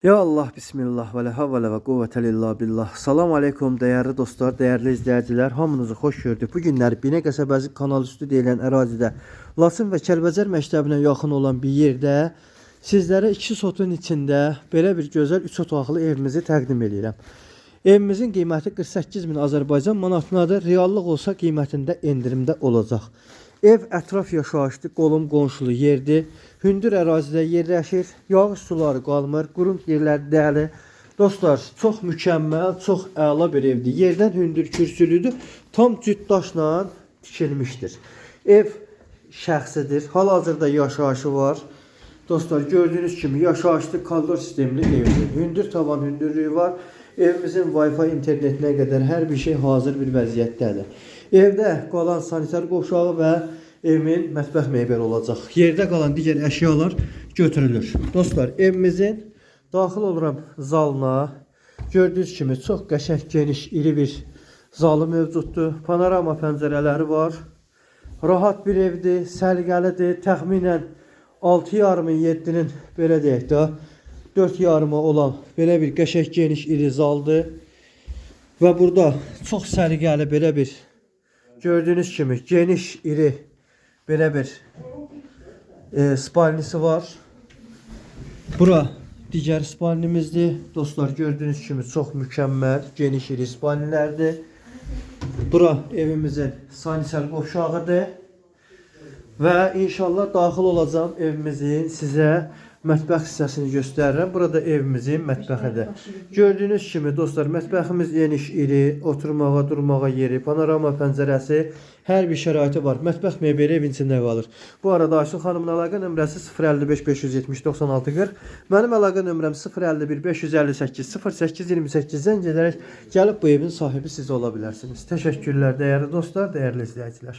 Ya Allah, Bismillah ve la havle ve kuvvete illa billah. Salam aleykum değerli dostlar, değerli izleyiciler. Hamınızı xoş gördük. Bu günlər Binə qəsəbəsi kanal üstü deyilən ərazidə Lasın və Kəlbəcər məktəbinə yaxın olan bir yerdə sizlərə 2 sotun içində belə bir gözəl 3 otaqlı evimizi təqdim edirəm. Evimizin qiyməti 48.000 Azərbaycan manatındadır. Reallıq olsa qiymətində endirimdə olacaq. Ev ətraf yaşayışlı, qolum qonşulu yerdir. Hündür ərazidə yerləşir. Yağış suları qalmır, qurunt yerlər dəli. Dostlar, çox mükəmməl, çox əla bir evdir. Yerdən hündür kürsülüdür. Tam cüt daşla tikilmişdir. Ev şəxsidir. Hal-hazırda yaşayışı var. Dostlar, gördüğünüz kimi yaşayışlı koridor sistemli evdir. Hündür tavan hündürlüğü var. Evimizin Wi-Fi internetinə qədər hər bir şey hazır bir vəziyyətdədir. Evdə qalan sanitar qovşağı və evimin mətbəx mebeli olacaq. Yerdə qalan digər əşyalar götürülür. Dostlar, evimizin daxil oluram zalına. Gördüyünüz kimi çox qəşəng, geniş, iri bir zalı mövcuddur. Panorama pəncərələri var. Rahat bir evdir, səliqəlidir. Təxminən 6,5-7-nin belə deyək də 4,5 olan belə bir qəşəng, geniş, iri zaldır. Və burada çox səliqəli belə bir gördüyünüz kimi geniş, iri belə bir spalnisi var. Bura digər spalnimizdir. Dostlar, gördüyünüz kimi çox mükəmməl, geniş, iri spalnilərdir. Bura evimizin sanitar qovşağıdır. Və inşallah daxil olacağım evimizin sizə mətbəx hissəsini göstərirəm. Burada evimizin mətbəxidir. Gördüyünüz kimi dostlar, mətbəximiz geniş, iri, oturmağa, durmağa yeri, panorama pəncərəsi, hər bir şəraiti var. Mətbəx mebeli evin içində qalır. Bu arada Ayşun xanımın əlaqə nömrəsi 055 570 96 40. Mənim əlaqə nömrəm 051 558 08 28. Zəng edərək gəlib bu evin sahibi siz ola bilərsiniz. Təşəkkürlər dəyərli dostlar, dəyərli izləyicilər.